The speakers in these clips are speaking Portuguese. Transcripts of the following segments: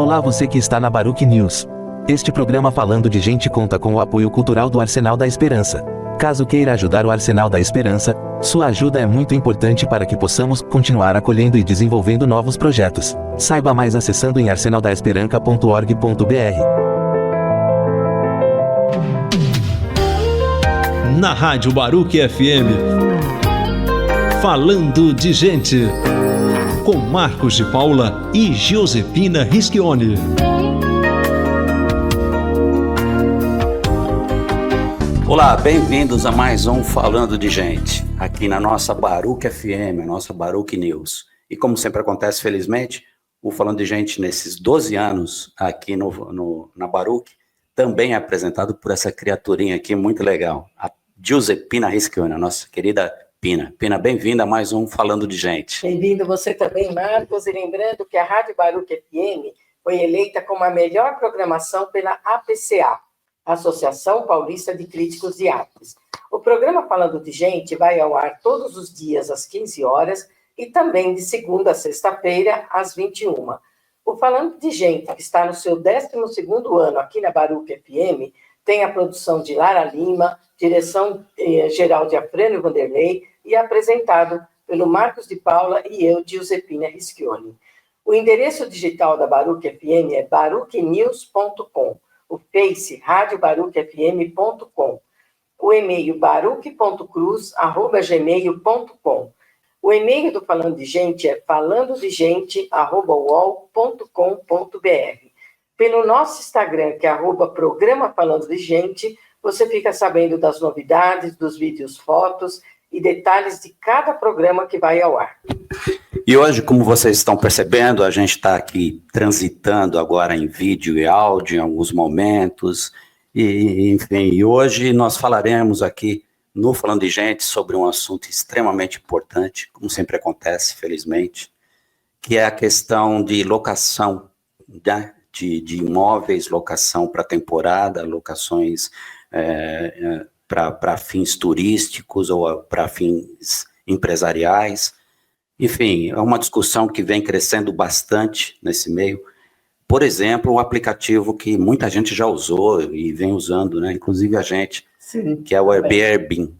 Olá, você que está na Baruch News. Este programa falando de gente conta com o apoio cultural do Arsenal da Esperança. Caso queira ajudar o Arsenal da Esperança, sua ajuda é muito importante para que possamos continuar acolhendo e desenvolvendo novos projetos. Saiba mais acessando em arsenaldaesperanca.org.br. Na Rádio Baruch FM, falando de gente, com Marcos de Paula e Josepina Rischioni. Olá, bem-vindos a mais um Falando de Gente, aqui na nossa Baruch FM, a nossa Baruch News. E como sempre acontece, felizmente, o Falando de Gente nesses 12 anos aqui na Baruch, também é apresentado por essa criaturinha aqui muito legal, a Josepina Rischioni, a nossa querida Pina. Pina, bem-vinda a mais um Falando de Gente. Bem-vindo você também, Marcos, e lembrando que a Rádio Baruch FM foi eleita como a melhor programação pela APCA, Associação Paulista de Críticos de Artes. O programa Falando de Gente vai ao ar todos os dias às 15 horas e também de segunda a sexta-feira às 21. O Falando de Gente, que está no seu 12º ano aqui na Baruch FM, tem a produção de Lara Lima, direção geral de Afrânio Vanderlei e apresentado pelo Marcos de Paula e eu, Josepina Rischioni. O endereço digital da Baruch FM é baruchnews.com. O Face, radiobaruchfm.com, o e-mail baruch.cruz@gmail.com. O e-mail do Falando de Gente é falandodegente@uol.com.br. Pelo nosso Instagram, que é @programa Falando de Gente, você fica sabendo das novidades, dos vídeos, fotos e detalhes de cada programa que vai ao ar. E hoje, como vocês estão percebendo, a gente está aqui transitando agora em vídeo e áudio em alguns momentos, enfim, e hoje nós falaremos aqui no Falando de Gente sobre um assunto extremamente importante, como sempre acontece, felizmente, que é a questão de locação, né, de imóveis, locação para temporada, locações para fins turísticos ou para fins empresariais. Enfim, é uma discussão que vem crescendo bastante nesse meio. Por exemplo, um aplicativo que muita gente já usou e vem usando, né? Inclusive a gente, sim, que é o Airbnb.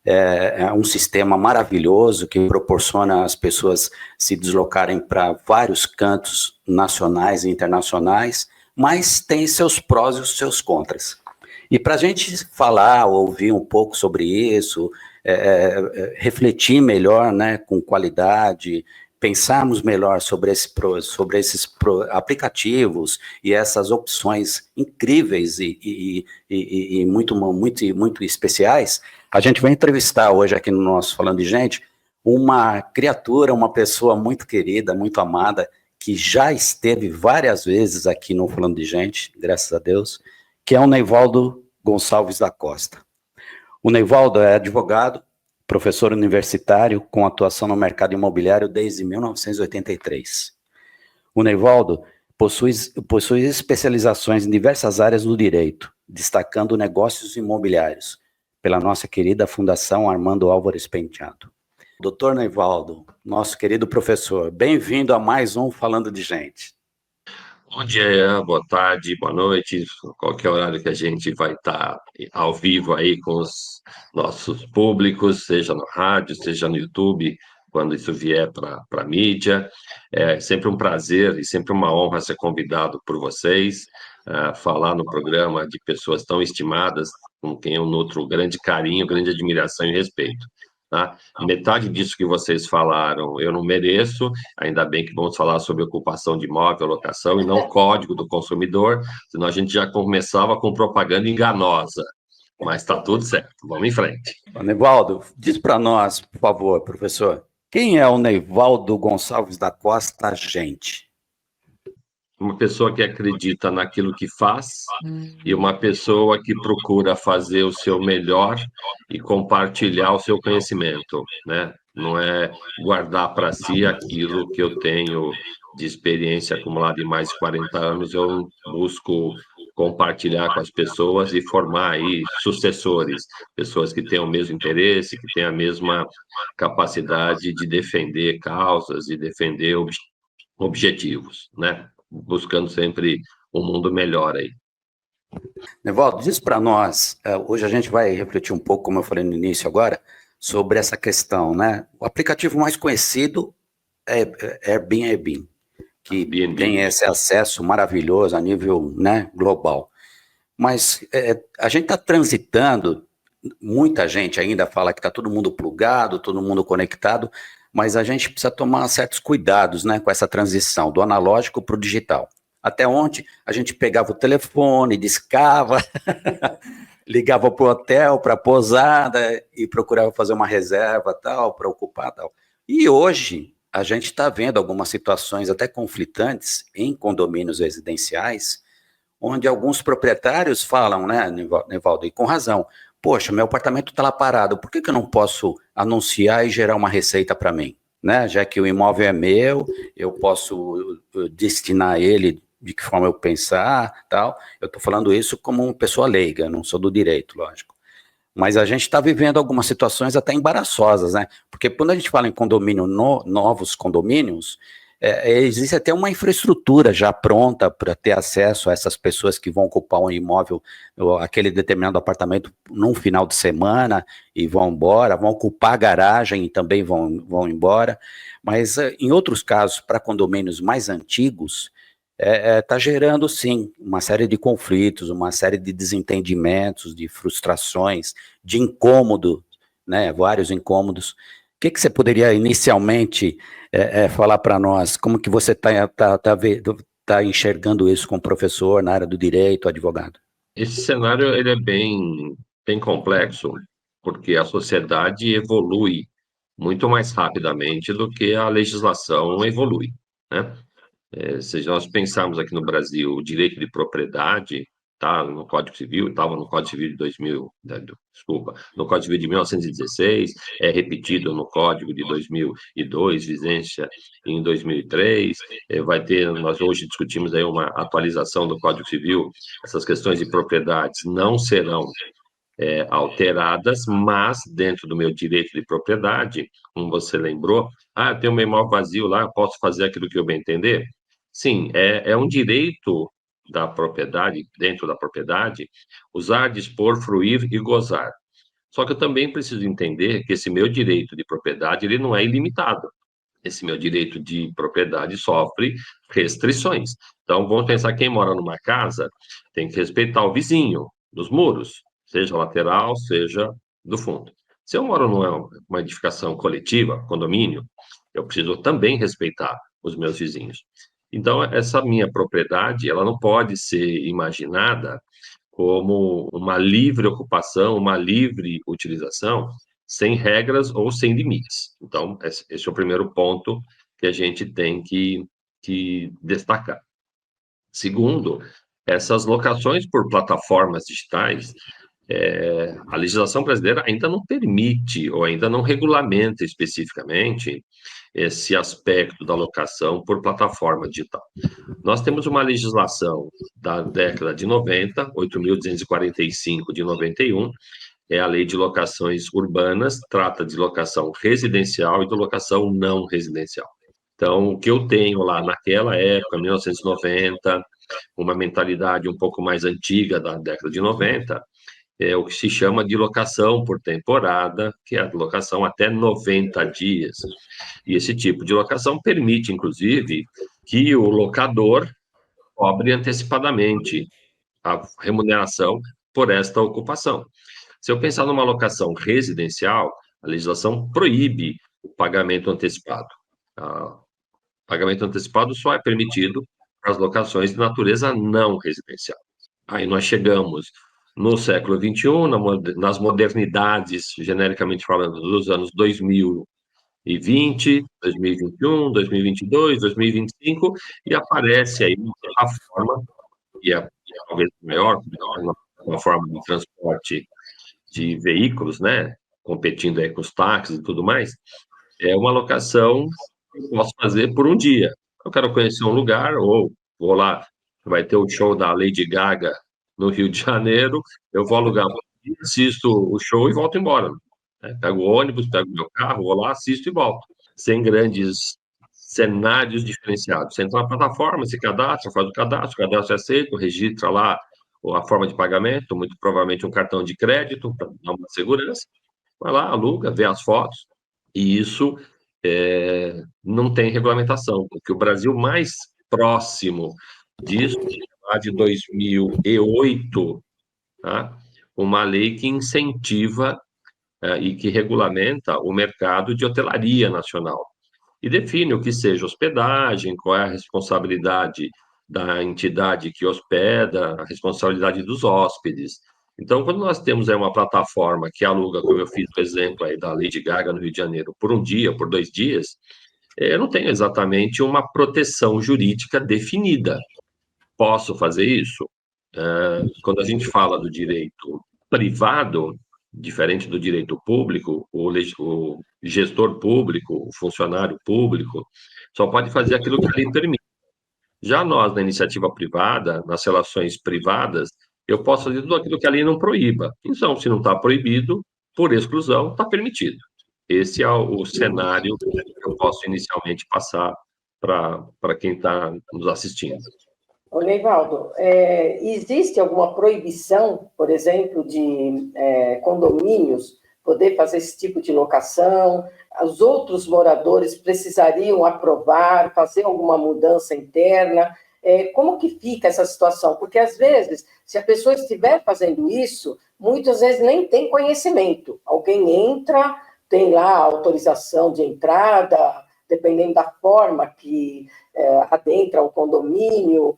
É um sistema maravilhoso que proporciona às pessoas se deslocarem para vários cantos nacionais e internacionais, mas tem seus prós e os seus contras. E para a gente falar, ouvir um pouco sobre isso, refletir melhor, né, com qualidade, pensarmos melhor sobre esses aplicativos e essas opções incríveis e muito especiais, a gente vai entrevistar hoje aqui no nosso Falando de Gente uma criatura, uma pessoa muito querida, muito amada, que já esteve várias vezes aqui no Falando de Gente, graças a Deus, que é o Neivaldo Gonçalves da Costa. O Neivaldo é advogado, professor universitário com atuação no mercado imobiliário desde 1983. O Neivaldo possui especializações em diversas áreas do direito, destacando negócios imobiliários, pela nossa querida Fundação Armando Álvares Penteado. Doutor Neivaldo, nosso querido professor, bem-vindo a mais um Falando de Gente. Bom dia, boa tarde, boa noite, qualquer horário que a gente vai estar ao vivo aí com os nossos públicos, seja no rádio, seja no YouTube, quando isso vier para a mídia. É sempre um prazer e sempre uma honra ser convidado por vocês, falar no programa de pessoas tão estimadas, com quem eu nutro grande carinho, grande admiração e respeito. Tá? Metade disso que vocês falaram eu não mereço, ainda bem que vamos falar sobre ocupação de imóvel, locação, e não Código do Consumidor, senão a gente já começava com propaganda enganosa, mas está tudo certo, vamos em frente. Neivaldo, diz para nós, por favor, professor, quem é o Neivaldo Gonçalves da Costa, gente? Uma pessoa que acredita naquilo que faz e uma pessoa que procura fazer o seu melhor e compartilhar o seu conhecimento, né? Não é guardar para si aquilo que eu tenho de experiência acumulada em mais de 40 anos, eu busco compartilhar com as pessoas e formar aí sucessores, pessoas que tenham o mesmo interesse, que tenham a mesma capacidade de defender causas e defender objetivos, né? buscando sempre um mundo melhor aí. Nevaldo, diz para nós, hoje a gente vai refletir um pouco, como eu falei no início agora, sobre essa questão, né? O aplicativo mais conhecido é Airbnb, que Airbnb. tem esse acesso maravilhoso a nível, né, global. Mas a gente está transitando, muita gente ainda fala que está todo mundo plugado, todo mundo conectado, mas a gente precisa tomar certos cuidados, né, com essa transição do analógico para o digital. Até ontem a gente pegava o telefone, discava, ligava para o hotel, para a pousada e procurava fazer uma reserva tal, para ocupar tal. E hoje a gente está vendo algumas situações até conflitantes em condomínios residenciais, onde alguns proprietários falam, né, Nevaldo, e com razão, poxa, meu apartamento está lá parado, por que eu não posso anunciar e gerar uma receita para mim? Né? Já que o imóvel é meu, eu posso destinar ele de que forma eu pensar, tal. Eu estou falando isso como uma pessoa leiga, não sou do direito, lógico. Mas a gente está vivendo algumas situações até embaraçosas, né? Porque quando a gente fala em condomínio, novos condomínios, existe até uma infraestrutura já pronta para ter acesso a essas pessoas que vão ocupar um imóvel, aquele determinado apartamento, num final de semana e vão embora, vão ocupar a garagem e também vão embora. Mas em outros casos, para condomínios mais antigos, está gerando, sim, uma série de conflitos, uma série de desentendimentos, de frustrações, de incômodo, né, vários incômodos. O que você poderia inicialmente falar para nós? Como que você tá enxergando isso como professor na área do direito, advogado? Esse cenário ele é bem complexo, porque a sociedade evolui muito mais rapidamente do que a legislação evolui, né? Se nós pensarmos aqui no Brasil, o direito de propriedade está no Código Civil, estava no Código Civil de 2000, desculpa, no Código Civil de 1916, é repetido no Código de 2002, vigência em 2003, vai ter, nós hoje discutimos aí uma atualização do Código Civil, essas questões de propriedades não serão alteradas, mas dentro do meu direito de propriedade, como você lembrou, eu tenho um imóvel vazio lá, posso fazer aquilo que eu bem entender? Sim, é um direito da propriedade, dentro da propriedade, usar, dispor, fruir e gozar. Só que eu também preciso entender que esse meu direito de propriedade, ele não é ilimitado. Esse meu direito de propriedade sofre restrições. Então, vamos pensar, quem mora numa casa tem que respeitar o vizinho, dos muros, seja lateral, seja do fundo. Se eu moro numa edificação coletiva, condomínio, eu preciso também respeitar os meus vizinhos. Então, essa minha propriedade, ela não pode ser imaginada como uma livre ocupação, uma livre utilização, sem regras ou sem limites. Então, esse é o primeiro ponto que a gente tem que destacar. Segundo, essas locações por plataformas digitais, a legislação brasileira ainda não permite ou ainda não regulamenta especificamente esse aspecto da locação por plataforma digital. Nós temos uma legislação da década de 90, 8.245 de 91, é a Lei de Locações Urbanas, trata de locação residencial e de locação não residencial. Então, o que eu tenho lá naquela época, 1990, uma mentalidade um pouco mais antiga da década de 90, é o que se chama de locação por temporada, que é a locação até 90 dias. E esse tipo de locação permite, inclusive, que o locador cobre antecipadamente a remuneração por esta ocupação. Se eu pensar numa locação residencial, a legislação proíbe o pagamento antecipado. O pagamento antecipado só é permitido para as locações de natureza não residencial. Aí nós chegamos no século XXI, nas modernidades, genericamente falando, dos anos 2020, 2021, 2022, 2025, e aparece aí a forma, que é talvez maior, uma forma de transporte de veículos, né, competindo aí com os táxis e tudo mais, é uma locação que eu posso fazer por um dia. Eu quero conhecer um lugar, ou vou lá, vai ter o show da Lady Gaga no Rio de Janeiro, eu vou alugar um dia, assisto o show e volto embora. Né? Pego o ônibus, pego o meu carro, vou lá, assisto e volto. Sem grandes cenários diferenciados. Você entra na plataforma, se cadastra, faz o cadastro é aceito, registra lá a forma de pagamento, muito provavelmente um cartão de crédito, para dar uma segurança. Vai lá, aluga, vê as fotos, e isso não tem regulamentação, porque o Brasil mais próximo disso, lá de 2008, tá? Uma lei que incentiva e que regulamenta o mercado de hotelaria nacional e define o que seja hospedagem, qual é a responsabilidade da entidade que hospeda, a responsabilidade dos hóspedes. Então, quando nós temos aí uma plataforma que aluga, como eu fiz o exemplo aí da Lady Gaga no Rio de Janeiro, por um dia, por 2 dias, eu não tenho exatamente uma proteção jurídica definida. Posso fazer isso? Quando a gente fala do direito privado, diferente do direito público, o gestor público, o funcionário público, só pode fazer aquilo que a lei permite. Já nós, na iniciativa privada, nas relações privadas, eu posso fazer tudo aquilo que a lei não proíba. Então, se não está proibido, por exclusão, está permitido. Esse é o cenário que eu posso inicialmente passar para quem está nos assistindo. Ô, Neivaldo, existe alguma proibição, por exemplo, de condomínios poder fazer esse tipo de locação? Os outros moradores precisariam aprovar, fazer alguma mudança interna? Como que fica essa situação? Porque, às vezes, se a pessoa estiver fazendo isso, muitas vezes nem tem conhecimento. Alguém entra, tem lá a autorização de entrada, dependendo da forma que adentra o condomínio,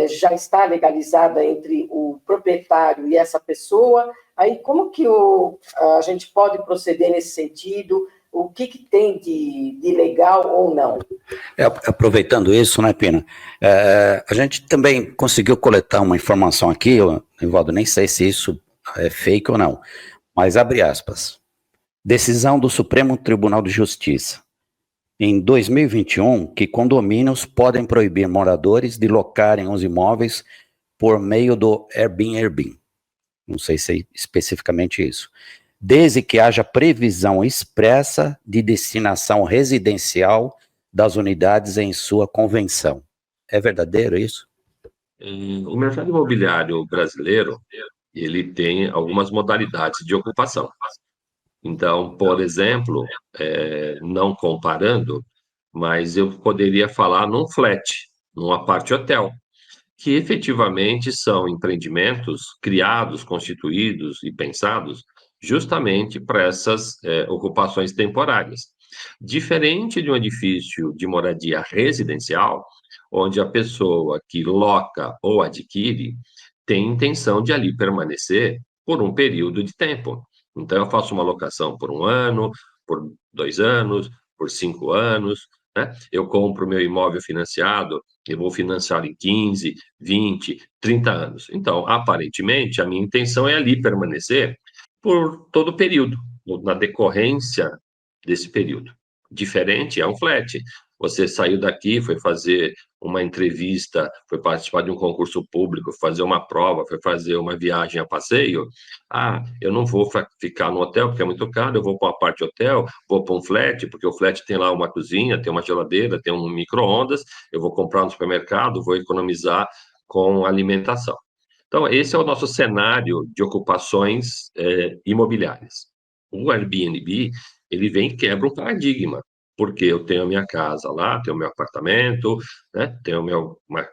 já está legalizada entre o proprietário e essa pessoa. Aí, como que a gente pode proceder nesse sentido? O que tem de legal ou não? Aproveitando isso, né, Pina? A gente também conseguiu coletar uma informação aqui, Nivaldo, nem sei se isso é fake ou não, mas abre aspas. Decisão do Supremo Tribunal de Justiça. Em 2021, que condomínios podem proibir moradores de locarem os imóveis por meio do Airbnb. Não sei se é especificamente isso. Desde que haja previsão expressa de destinação residencial das unidades em sua convenção. É verdadeiro isso? O mercado imobiliário brasileiro, ele tem algumas modalidades de ocupação. Então, por exemplo, não comparando, mas eu poderia falar num flat, num apart-hotel, que efetivamente são empreendimentos criados, constituídos e pensados justamente para essas ocupações temporárias. Diferente de um edifício de moradia residencial, onde a pessoa que loca ou adquire tem intenção de ali permanecer por um período de tempo. Então, eu faço uma locação por 1 ano, por 2 anos, por 5 anos, né? Eu compro meu imóvel financiado, eu vou financiar em 15, 20, 30 anos. Então, aparentemente, a minha intenção é ali permanecer por todo o período, na decorrência desse período. Diferente é um flat. Você saiu daqui, foi fazer uma entrevista, foi participar de um concurso público, fazer uma prova, foi fazer uma viagem a passeio. Eu não vou ficar no hotel porque é muito caro, eu vou para uma parte hotel, vou para um flat, porque o flat tem lá uma cozinha, tem uma geladeira, tem um micro-ondas, eu vou comprar no supermercado, vou economizar com alimentação. Então, esse é o nosso cenário de ocupações imobiliárias. O Airbnb, ele vem e quebra um paradigma, porque eu tenho a minha casa lá, tenho o meu apartamento, né, tenho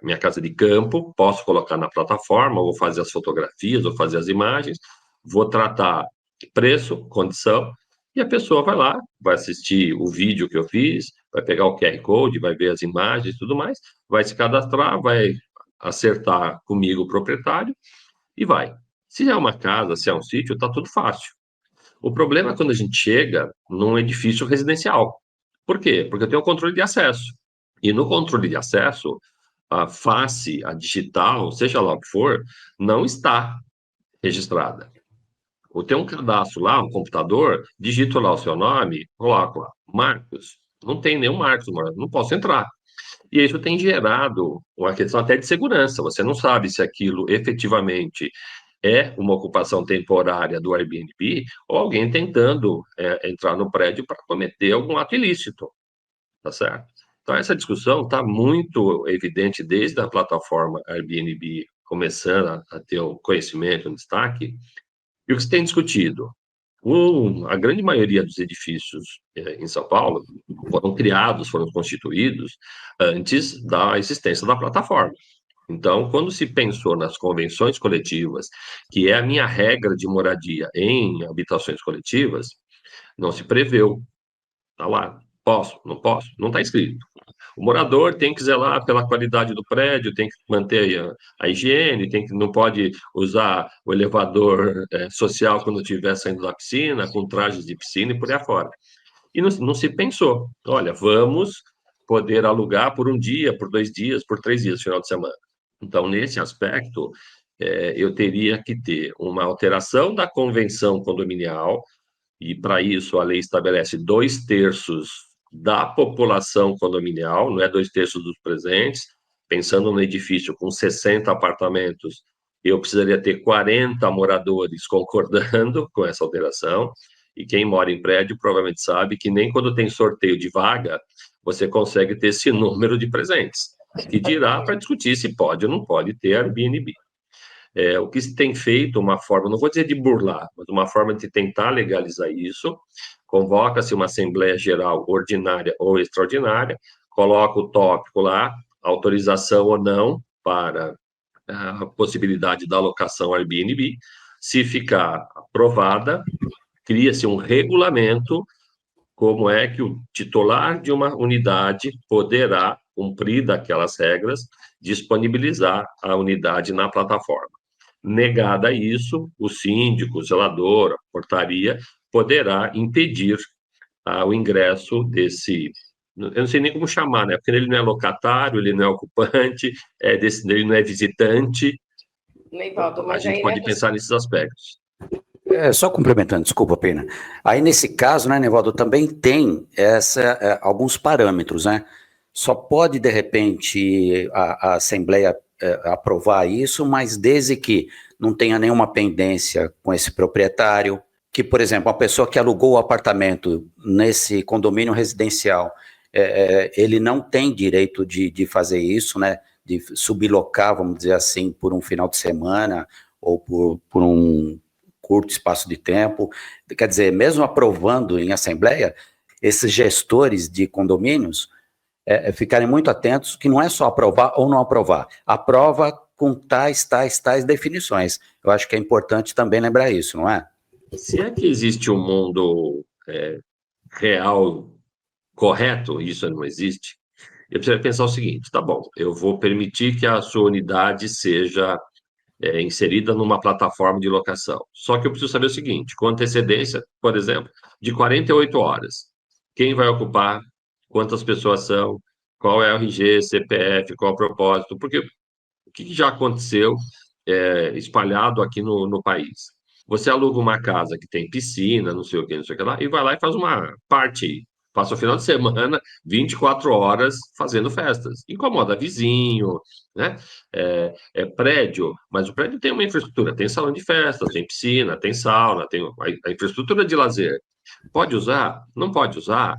minha casa de campo, posso colocar na plataforma, vou fazer as fotografias, vou fazer as imagens, vou tratar preço, condição, e a pessoa vai lá, vai assistir o vídeo que eu fiz, vai pegar o QR Code, vai ver as imagens e tudo mais, vai se cadastrar, vai acertar comigo o proprietário e vai. Se é uma casa, se é um sítio, está tudo fácil. O problema é quando a gente chega num edifício residencial. Por quê? Porque eu tenho o controle de acesso. E no controle de acesso, a face, a digital, seja lá o que for, não está registrada. Eu tenho um cadastro lá, um computador, digito lá o seu nome, coloco lá, Marcos. Não tem nenhum Marcos, não posso entrar. E isso tem gerado uma questão até de segurança. Você não sabe se aquilo efetivamente é uma ocupação temporária do Airbnb ou alguém tentando entrar no prédio para cometer algum ato ilícito, tá certo? Então, essa discussão está muito evidente desde a plataforma Airbnb começando a ter o conhecimento, o destaque, e o que se tem discutido? A grande maioria dos edifícios em São Paulo foram criados, foram constituídos antes da existência da plataforma. Então, quando se pensou nas convenções coletivas, que é a minha regra de moradia em habitações coletivas, não se preveu. Está lá, posso, não posso, não está escrito. O morador tem que zelar pela qualidade do prédio, tem que manter a higiene, não pode usar o elevador social quando estiver saindo da piscina, com trajes de piscina e por aí afora. E não se pensou, olha, vamos poder alugar por um dia, por 2 dias, por 3 dias, final de semana. Então, nesse aspecto, eu teria que ter uma alteração da convenção condominial, e para isso a lei estabelece 2/3 da população condominial, não é 2/3 dos presentes. Pensando no edifício com 60 apartamentos, eu precisaria ter 40 moradores concordando com essa alteração, e quem mora em prédio provavelmente sabe que nem quando tem sorteio de vaga, você consegue ter esse número de presentes, que dirá para discutir se pode ou não pode ter Airbnb. O que se tem feito, uma forma, não vou dizer de burlar, mas uma forma de tentar legalizar isso, convoca-se uma Assembleia Geral ordinária ou extraordinária, coloca o tópico lá, autorização ou não para a possibilidade da alocação Airbnb. Se ficar aprovada, cria-se um regulamento como é que o titular de uma unidade poderá, cumprir daquelas regras, disponibilizar a unidade na plataforma. Negada isso, o síndico, o zelador, a portaria, poderá impedir o ingresso desse... Eu não sei nem como chamar, né? Porque ele não é locatário, ele não é ocupante, ele não é visitante. Neivaldo, A mas gente aí, pode né, pensar nesses aspectos. Só complementando, desculpa, Pena. Aí, nesse caso, né, Nevaldo, também tem alguns parâmetros, né? Só pode, de repente, a Assembleia aprovar isso, mas desde que não tenha nenhuma pendência com esse proprietário, que, por exemplo, uma pessoa que alugou o apartamento nesse condomínio residencial, ele não tem direito de fazer isso, né? De sublocar, vamos dizer assim, por um final de semana ou por um curto espaço de tempo. Quer dizer, mesmo aprovando em assembleia, esses gestores de condomínios ficarem muito atentos que não é só aprovar ou não aprovar, aprova com tais definições. Eu acho que é importante também lembrar isso, não é? Se é que existe um mundo real correto, isso não existe, eu preciso pensar o seguinte, tá bom, eu vou permitir que a sua unidade seja inserida numa plataforma de locação. Só que eu preciso saber o seguinte, com antecedência, por exemplo, de 48 horas, quem vai ocupar, quantas pessoas são, qual é o RG, CPF, qual é o propósito, porque o que já aconteceu espalhado aqui no país? Você aluga uma casa que tem piscina, não sei o que, não sei o que lá, e vai lá e faz uma party, passa o final de semana, 24 horas fazendo festas. Incomoda vizinho, né? Prédio, mas o prédio tem uma infraestrutura, tem salão de festas, tem piscina, tem sauna, tem a infraestrutura de lazer. Pode usar? Não pode usar?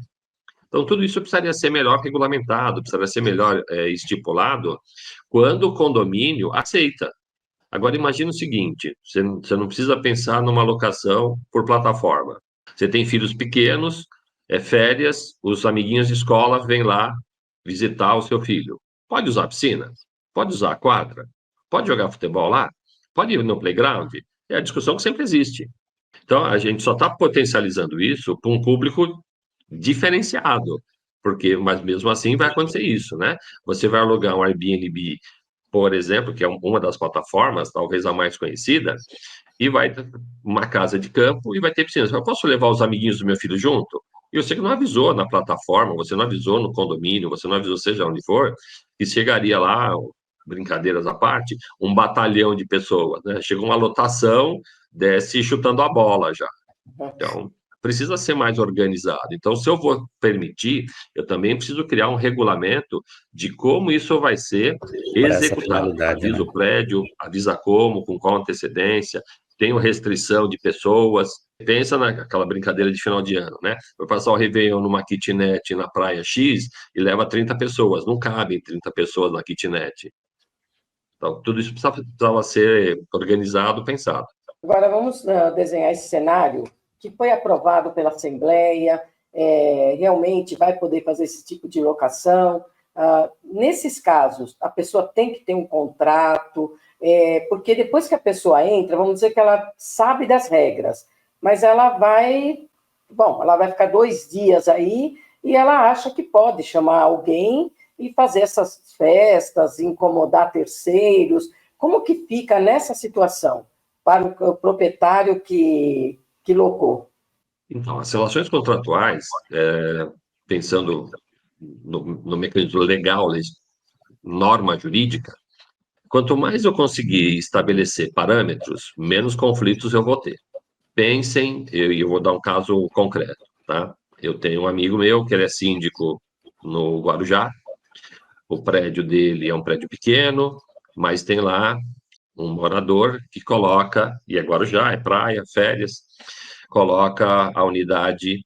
Então, tudo isso precisaria ser melhor regulamentado, precisaria ser melhor estipulado quando o condomínio aceita. Agora, imagine o seguinte, você não precisa pensar numa locação por plataforma. Você tem filhos pequenos, férias, os amiguinhos de escola vêm lá visitar o seu filho. Pode usar a piscina? Pode usar a quadra? Pode jogar futebol lá? Pode ir no playground? É a discussão que sempre existe. Então, a gente só está potencializando isso para um público diferenciado, mas mesmo assim vai acontecer isso, né? Você vai alugar um Airbnb, por exemplo, que é uma das plataformas, talvez a mais conhecida, e vai ter uma casa de campo e vai ter piscina. Eu posso levar os amiguinhos do meu filho junto? E você que não avisou na plataforma, você não avisou no condomínio, você não avisou, seja onde for, que chegaria lá, brincadeiras à parte, um batalhão de pessoas, né? Chega uma lotação, desce chutando a bola já. Então, precisa ser mais organizado. Então, se eu vou permitir, eu também preciso criar um regulamento de como isso vai ser Para essa executado. finalidade, Avisa né? o prédio, avisa como, com qual antecedência, tenho restrição de pessoas. Pensa naquela brincadeira de final de ano, né? Vai passar o Réveillon numa kitnet na praia X e leva 30 pessoas. Não cabem 30 pessoas na kitnet. Então, tudo isso precisava ser organizado, pensado. Agora, vamos desenhar esse cenário que foi aprovado pela Assembleia, realmente vai poder fazer esse tipo de locação. Nesses casos, a pessoa tem que ter um contrato, porque depois que a pessoa entra, vamos dizer que ela sabe das regras, mas ela vai ficar 2 dias aí e ela acha que pode chamar alguém e fazer essas festas, incomodar terceiros. Como que fica nessa situação para o proprietário que locou? Então, as relações contratuais, pensando no mecanismo legal, norma jurídica, quanto mais eu conseguir estabelecer parâmetros, menos conflitos eu vou ter. Pensem, eu vou dar um caso concreto, tá? Eu tenho um amigo meu que ele é síndico no Guarujá, o prédio dele é um prédio pequeno, mas tem lá um morador que coloca, e é Guarujá, é praia, férias, coloca a unidade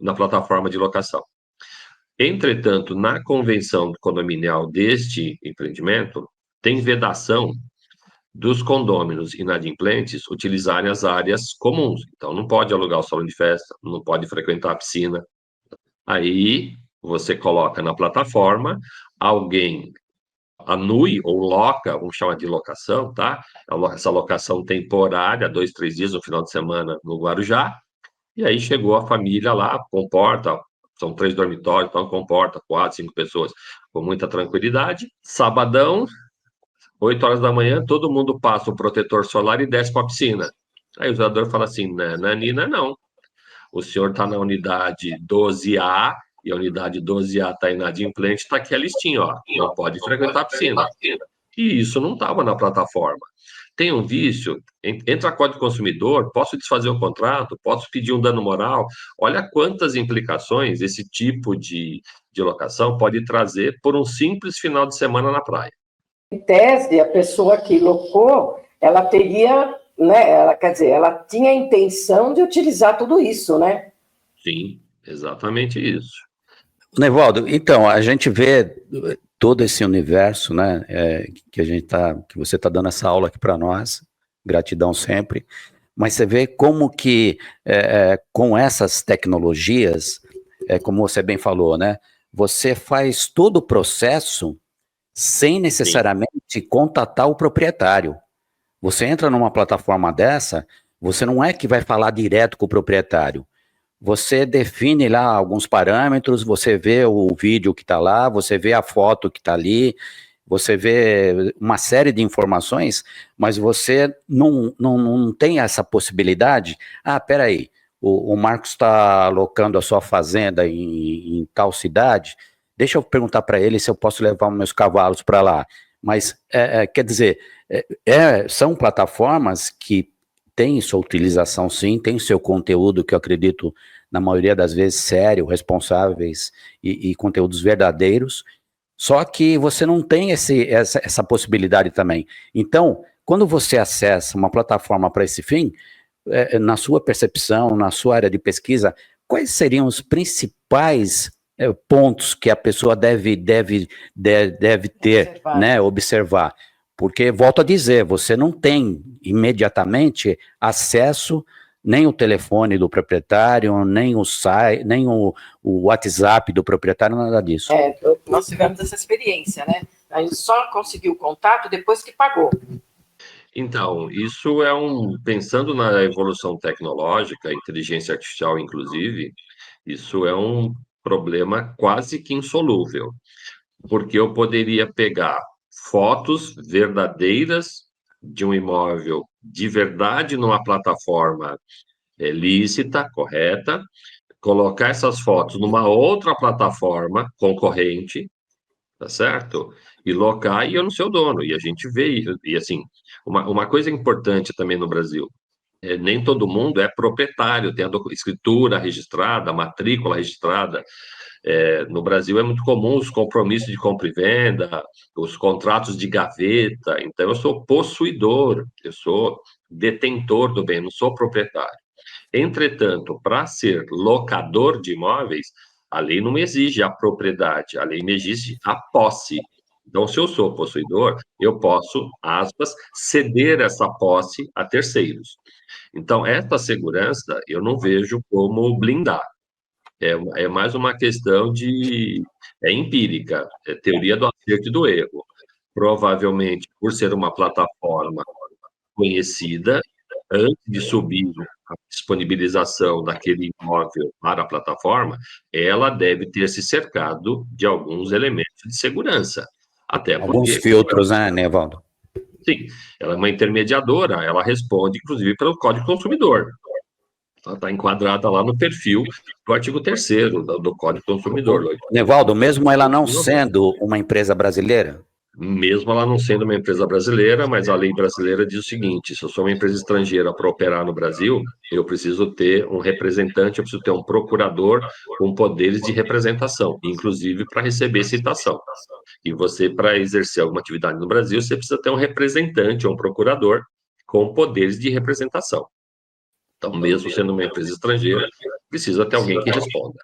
na plataforma de locação. Entretanto, na convenção condominial deste empreendimento, tem vedação dos condôminos inadimplentes utilizarem as áreas comuns. Então, não pode alugar o salão de festa, não pode frequentar a piscina. Aí, você coloca na plataforma, alguém anui ou loca, vamos chamar de locação, tá? Essa locação temporária, 2, 3 dias, no final de semana, no Guarujá, e aí chegou a família lá, comporta, são 3 dormitórios, então comporta 4, 5 pessoas com muita tranquilidade. Sabadão, 8 horas da manhã, todo mundo passa o protetor solar e desce para a piscina. Aí o zelador fala assim, Nanina, não. O senhor está na unidade 12A, e a unidade 12A está inadimplente, está aqui a listinha, ó, não pode frequentar a piscina. E isso não estava na plataforma. Tem um vício, entra Código Consumidor, posso desfazer o contrato, posso pedir um dano moral. Olha quantas implicações esse tipo de locação pode trazer por um simples final de semana na praia. Em tese, a pessoa que locou, ela teria, né, ela tinha a intenção de utilizar tudo isso, né? Sim, exatamente isso. Nevaldo, então, a gente vê todo esse universo, né, que você está dando essa aula aqui para nós, gratidão sempre, mas você vê como que com essas tecnologias, como você bem falou, né, você faz todo o processo sem necessariamente contatar o proprietário. Você entra numa plataforma dessa, você não é que vai falar direto com o proprietário. Você define lá alguns parâmetros, você vê o vídeo que está lá, você vê a foto que está ali, você vê uma série de informações, mas você não tem essa possibilidade. Peraí, o Marcos está alocando a sua fazenda em tal cidade, deixa eu perguntar para ele se eu posso levar meus cavalos para lá. Mas, quer dizer, são plataformas que têm sua utilização, sim, tem seu conteúdo, que eu acredito, na maioria das vezes, sério, responsáveis e conteúdos verdadeiros, só que você não tem essa possibilidade também. Então, quando você acessa uma plataforma para esse fim, na sua percepção, na sua área de pesquisa, quais seriam os principais pontos que a pessoa deve ter, observar? Porque, volto a dizer, você não tem imediatamente acesso nem o telefone do proprietário, nem o site, nem o WhatsApp do proprietário, nada disso. Nós tivemos essa experiência, né? A gente só conseguiu o contato depois que pagou. Então, isso pensando na evolução tecnológica, inteligência artificial, inclusive, isso é um problema quase que insolúvel, porque eu poderia pegar fotos verdadeiras de um imóvel de verdade numa plataforma lícita, correta, colocar essas fotos numa outra plataforma concorrente, tá certo? E locar, e eu não sou o dono, e a gente vê, e assim, uma coisa importante também no Brasil, nem todo mundo é proprietário, tem a escritura registrada, a matrícula registrada. No Brasil é muito comum os compromissos de compra e venda, os contratos de gaveta. Então, eu sou possuidor, eu sou detentor do bem, não sou proprietário. Entretanto, para ser locador de imóveis, a lei não exige a propriedade, a lei me exige a posse. Então, se eu sou possuidor, eu posso, aspas, ceder essa posse a terceiros. Então, essa segurança eu não vejo como blindar. É mais uma questão empírica, é teoria do acerto e do erro. Provavelmente, por ser uma plataforma conhecida, antes de subir a disponibilização daquele imóvel para a plataforma, ela deve ter se cercado de alguns elementos de segurança. Até Alguns porque, filtros, né, Nevaldo? sim, ela é uma intermediadora, ela responde, inclusive, pelo Código Consumidor. Ela está enquadrada lá no perfil do artigo 3º do Código Consumidor. Nevaldo, mesmo ela não sendo uma empresa brasileira? Mesmo ela não sendo uma empresa brasileira, mas a lei brasileira diz o seguinte: se eu sou uma empresa estrangeira para operar no Brasil, eu preciso ter um representante, eu preciso ter um procurador com poderes de representação, inclusive para receber citação. E você, para exercer alguma atividade no Brasil, você precisa ter um representante ou um procurador com poderes de representação. Então, mesmo sendo uma empresa estrangeira, precisa ter alguém que responda.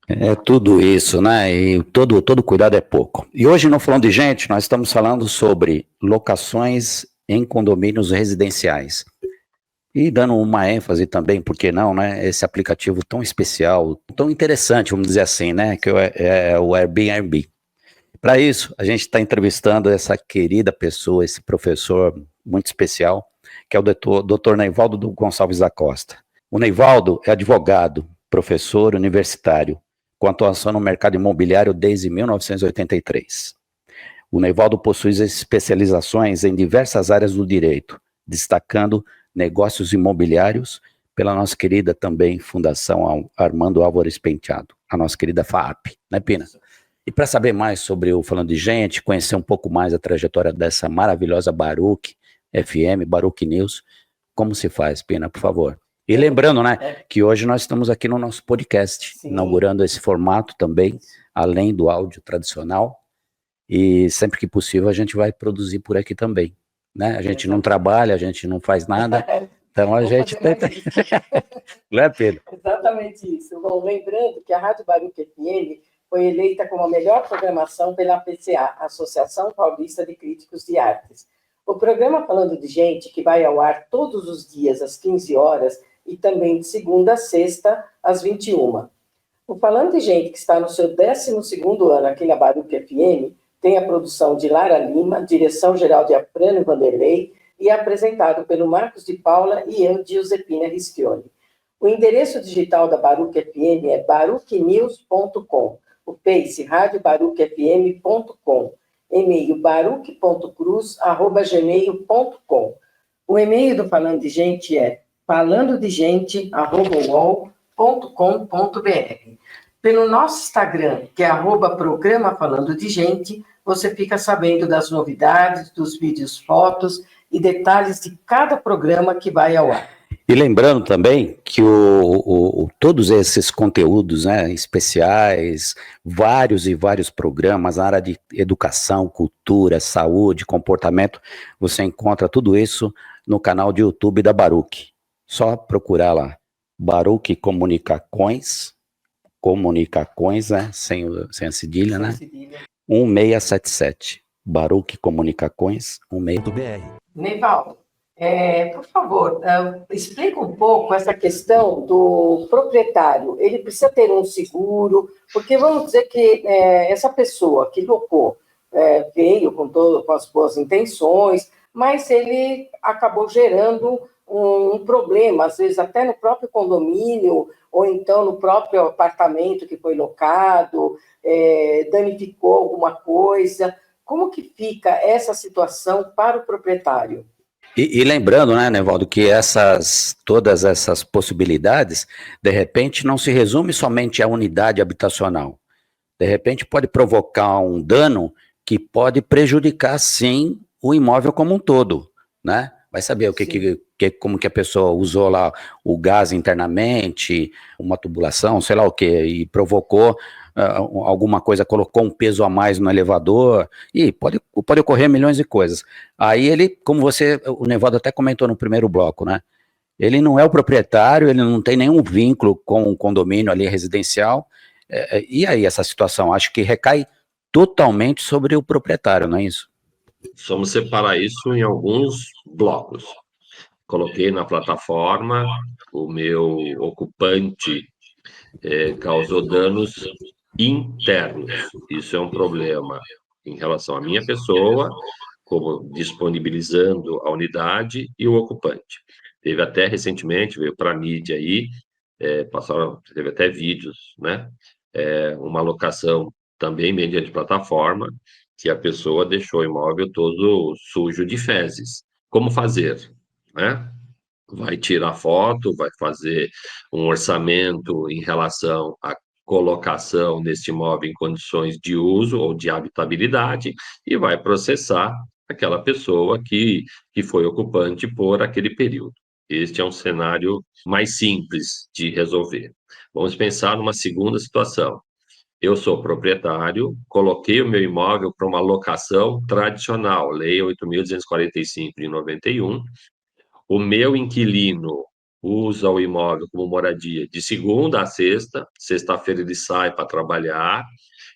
É tudo isso, né? E todo cuidado é pouco. E hoje, no Falando de Gente, nós estamos falando sobre locações em condomínios residenciais. E dando uma ênfase também, por que não, né? Esse aplicativo tão especial, tão interessante, vamos dizer assim, né? Que é o Airbnb. Para isso, a gente está entrevistando essa querida pessoa, esse professor muito especial, que é o doutor Neivaldo Gonçalves da Costa. O Neivaldo é advogado, professor universitário, com atuação no mercado imobiliário desde 1983. O Neivaldo possui especializações em diversas áreas do direito, destacando negócios imobiliários pela nossa querida também Fundação Armando Álvares Penteado, a nossa querida FAAP, né, Pina? E para saber mais sobre o Falando de Gente, conhecer um pouco mais a trajetória dessa maravilhosa Baruch FM, Baruch News, como se faz, Pina, por favor? E lembrando, né, que hoje nós estamos aqui no nosso podcast, sim, inaugurando esse formato também, além do áudio tradicional, e sempre que possível a gente vai produzir por aqui também, né? A gente não trabalha, a gente não faz nada, então a gente tenta... Não é, Pedro? Exatamente isso. Bom, lembrando que a Rádio Baruch FM foi eleita como a melhor programação pela APCA, Associação Paulista de Críticos de Artes. O programa Falando de Gente, que vai ao ar todos os dias às 15 horas, e também de segunda a sexta, às 21. O Falando de Gente, que está no seu 12º ano aqui na Baruch FM, tem a produção de Lara Lima, direção-geral de Aprano Vanderlei, e é apresentado pelo Marcos de Paula e eu, Giuseppina Rischioni. O endereço digital da Baruch FM é baruchnews.com, o Face, radiobaruchfm.com, e-mail baruch.cruz@gmail.com. O e-mail do Falando de Gente é falandodegente@uol.com.br. Pelo nosso Instagram, que é @programa Falando de Gente, você fica sabendo das novidades, dos vídeos, fotos e detalhes de cada programa que vai ao ar. E lembrando também que todos esses conteúdos, né, especiais, vários e vários programas na área de educação, cultura, saúde, comportamento, você encontra tudo isso no canal de YouTube da Baruch. Só procurar lá, Baruch Comunicações, né, sem a cedilha, né? 1677. Baruch Comunicações, 16. Neivaldo, por favor, explica um pouco essa questão do proprietário. Ele precisa ter um seguro, porque vamos dizer que essa pessoa que locou veio com as boas intenções, mas ele acabou gerando um problema, às vezes até no próprio condomínio, ou então no próprio apartamento que foi locado, danificou alguma coisa. Como que fica essa situação para o proprietário? E lembrando, né, Neivaldo, que todas essas possibilidades, de repente, não se resume somente à unidade habitacional. De repente, pode provocar um dano que pode prejudicar, sim, o imóvel como um todo, né? Vai saber como que a pessoa usou lá o gás internamente, uma tubulação, sei lá o quê, e provocou alguma coisa, colocou um peso a mais no elevador, e pode ocorrer milhões de coisas. Aí ele, como o Nevaldo até comentou no primeiro bloco, né? Ele não é o proprietário, ele não tem nenhum vínculo com o condomínio ali residencial, e aí essa situação? Acho que recai totalmente sobre o proprietário, não é isso? Vamos separar isso em alguns blocos. Coloquei na plataforma, o meu ocupante causou danos internos. Isso é um problema em relação à minha pessoa, como disponibilizando a unidade e o ocupante. Teve até recentemente, veio para a mídia aí, teve até vídeos, né? Uma locação também mediante plataforma, que a pessoa deixou o imóvel todo sujo de fezes. Como fazer, né? Vai tirar foto, vai fazer um orçamento em relação à colocação desse imóvel em condições de uso ou de habitabilidade e vai processar aquela pessoa que foi ocupante por aquele período. Este é um cenário mais simples de resolver. Vamos pensar numa segunda situação. Eu sou proprietário, coloquei o meu imóvel para uma locação tradicional, Lei 8.245 de 91. O meu inquilino usa o imóvel como moradia de segunda a sexta, sexta-feira ele sai para trabalhar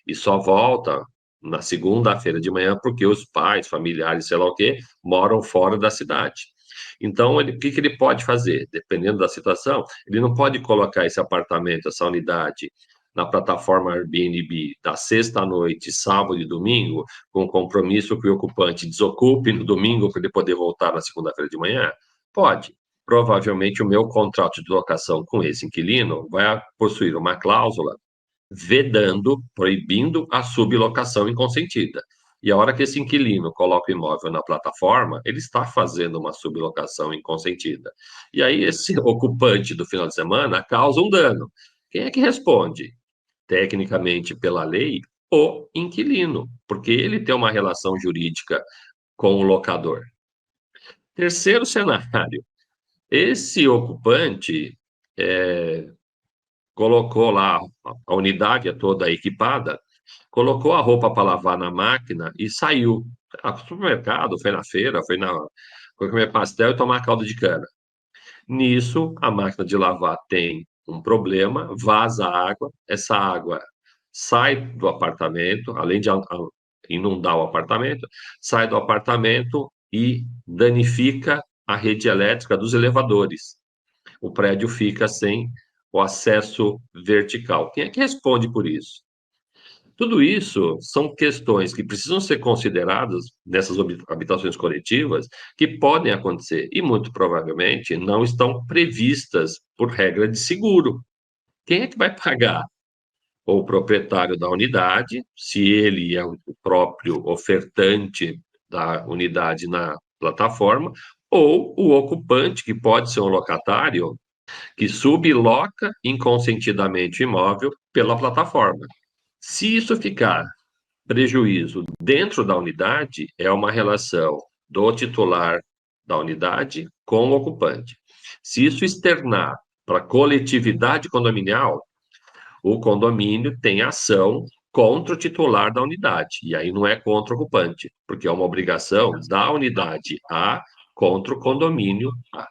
e só volta na segunda-feira de manhã porque os pais, familiares, sei lá o quê, moram fora da cidade. Então, o que ele pode fazer? Dependendo da situação, ele não pode colocar esse apartamento, essa unidade, na plataforma Airbnb da sexta à noite, sábado e domingo, com compromisso que o ocupante desocupe no domingo para ele poder voltar na segunda-feira de manhã? Pode. Provavelmente o meu contrato de locação com esse inquilino vai possuir uma cláusula vedando, proibindo a sublocação inconsentida. E a hora que esse inquilino coloca o imóvel na plataforma, ele está fazendo uma sublocação inconsentida. E aí esse ocupante do final de semana causa um dano. Quem é que responde? Tecnicamente, pela lei, o inquilino, porque ele tem uma relação jurídica com o locador. Terceiro cenário, esse ocupante colocou lá, a unidade é toda equipada, colocou a roupa para lavar na máquina e saiu. Foi no supermercado, foi na feira, foi comer pastel e tomar caldo de cana. Nisso, a máquina de lavar tem um problema, vaza água, essa água sai do apartamento, além de inundar o apartamento, sai do apartamento e danifica a rede elétrica dos elevadores. O prédio fica sem o acesso vertical. Quem é que responde por isso? Tudo isso são questões que precisam ser consideradas nessas habitações coletivas que podem acontecer e, muito provavelmente, não estão previstas por regra de seguro. Quem é que vai pagar? Ou o proprietário da unidade, se ele é o próprio ofertante da unidade na plataforma, ou o ocupante, que pode ser um locatário, que subloca inconsentidamente o imóvel pela plataforma. Se isso ficar prejuízo dentro da unidade, é uma relação do titular da unidade com o ocupante. Se isso externar para a coletividade condominial, o condomínio tem ação contra o titular da unidade, e aí não é contra o ocupante, porque é uma obrigação da unidade A contra o condomínio A.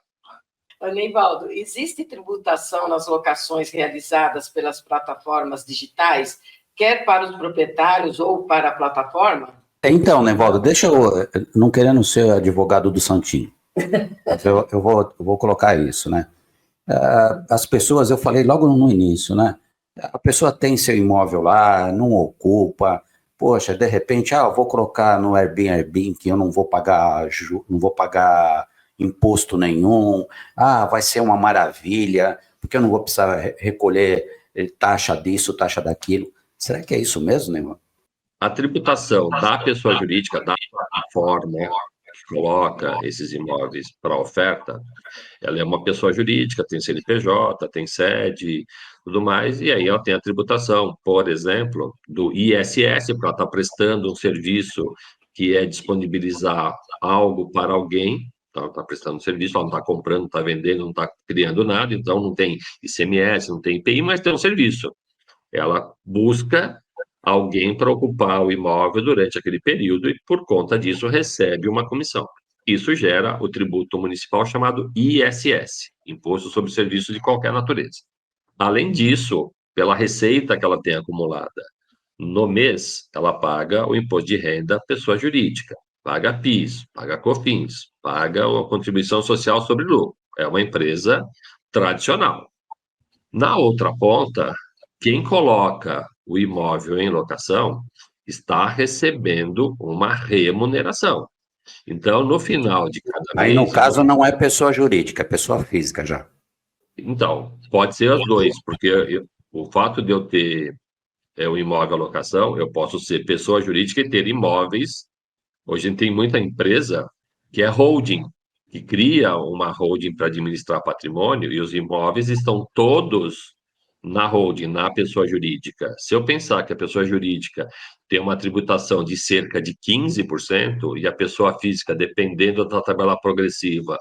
Neivaldo, existe tributação nas locações realizadas pelas plataformas digitais, quer para os proprietários ou para a plataforma? Então, Nevaldo, deixa eu, não querendo ser advogado do Santinho, eu vou colocar isso, né? As pessoas, eu falei logo no início, né? A pessoa tem seu imóvel lá, não ocupa, poxa, de repente, eu vou colocar no Airbnb que eu não vou pagar imposto nenhum, vai ser uma maravilha, porque eu não vou precisar recolher taxa disso, taxa daquilo. Será que é isso mesmo, Neymar? A tributação da pessoa jurídica, da plataforma que coloca esses imóveis para oferta, ela é uma pessoa jurídica, tem CNPJ, tem sede, tudo mais, e aí ela tem a tributação, por exemplo, do ISS, para estar prestando um serviço que é disponibilizar algo para alguém, então está prestando um serviço, ela não está comprando, não está vendendo, não está criando nada, então não tem ICMS, não tem IPI, mas tem um serviço. ela busca alguém para ocupar o imóvel durante aquele período e, por conta disso, recebe uma comissão. Isso gera o tributo municipal chamado ISS, Imposto sobre Serviços de Qualquer Natureza. Além disso, pela receita que ela tem acumulada no mês, ela paga o imposto de renda pessoa jurídica, paga PIS, paga COFINS, paga a contribuição social sobre lucro. É uma empresa tradicional. Na outra ponta, quem coloca o imóvel em locação está recebendo uma remuneração. Então, no final de cada Aí, mês. no caso, não é pessoa jurídica, é pessoa física já. Então, pode ser os dois, porque o fato de eu ter o imóvel à locação, eu posso ser pessoa jurídica e ter imóveis. Hoje a gente tem muita empresa que é holding, que cria uma holding para administrar patrimônio e os imóveis estão todos na holding, na pessoa jurídica. Se eu pensar que a pessoa jurídica tem uma tributação de cerca de 15% e a pessoa física, dependendo da tabela progressiva,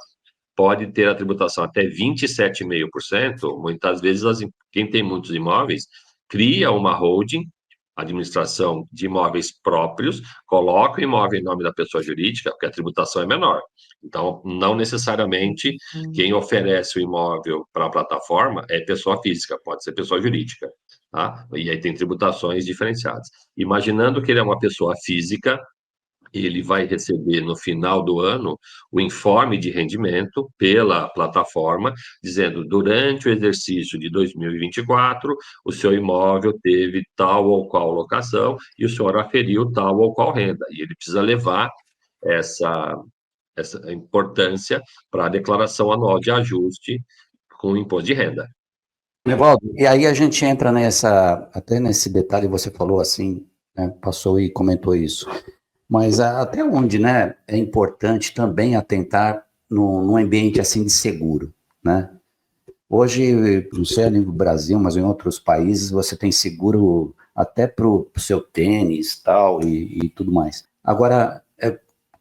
pode ter a tributação até 27,5%, muitas vezes quem tem muitos imóveis cria uma holding, administração de imóveis próprios, coloca o imóvel em nome da pessoa jurídica, porque a tributação é menor. Então, não necessariamente quem oferece o imóvel para a plataforma é pessoa física, pode ser pessoa jurídica. Tá? E aí tem tributações diferenciadas. Imaginando que ele é uma pessoa física, ele vai receber no final do ano o informe de rendimento pela plataforma, dizendo durante o exercício de 2024, o seu imóvel teve tal ou qual locação e o senhor aferiu tal ou qual renda. E ele precisa levar essa importância para a declaração anual de ajuste com o imposto de renda. Evaldo, e aí a gente entra até nesse detalhe, você falou assim, né, passou e comentou isso. Mas até onde, né, é importante também atentar num ambiente assim de seguro, né? Hoje, não sei ali no Brasil, mas em outros países, você tem seguro até para o seu tênis tal, e tudo mais. Agora,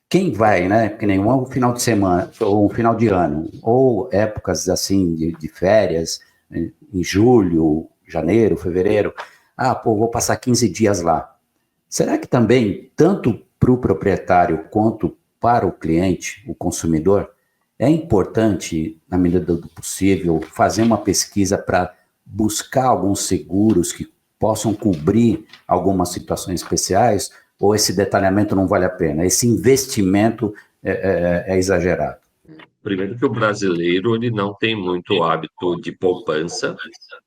quem vai, né, que nem um final de semana, ou um final de ano, ou épocas assim de férias, em julho, janeiro, fevereiro, vou passar 15 dias lá. Será que também, tanto para o proprietário quanto para o cliente, o consumidor, é importante, na medida do possível, fazer uma pesquisa para buscar alguns seguros que possam cobrir algumas situações especiais, ou esse detalhamento não vale a pena? Esse investimento é exagerado? Primeiro que o brasileiro ele não tem muito hábito de poupança,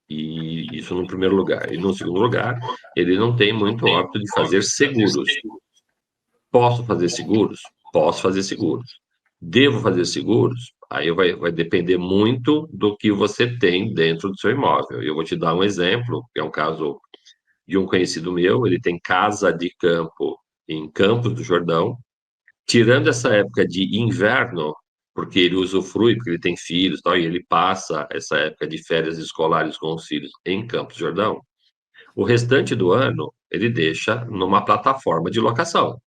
e isso no primeiro lugar. E no segundo lugar, ele não tem muito hábito de fazer seguros. Posso fazer seguros? Posso fazer seguros. Devo fazer seguros? Aí vai depender muito do que você tem dentro do seu imóvel. Eu vou te dar um exemplo, que é um caso de um conhecido meu, ele tem casa de campo em Campos do Jordão. Tirando essa época de inverno, porque ele usufrui, porque ele tem filhos e tal, e ele passa essa época de férias escolares com os filhos em Campos do Jordão, o restante do ano ele deixa numa plataforma de locação.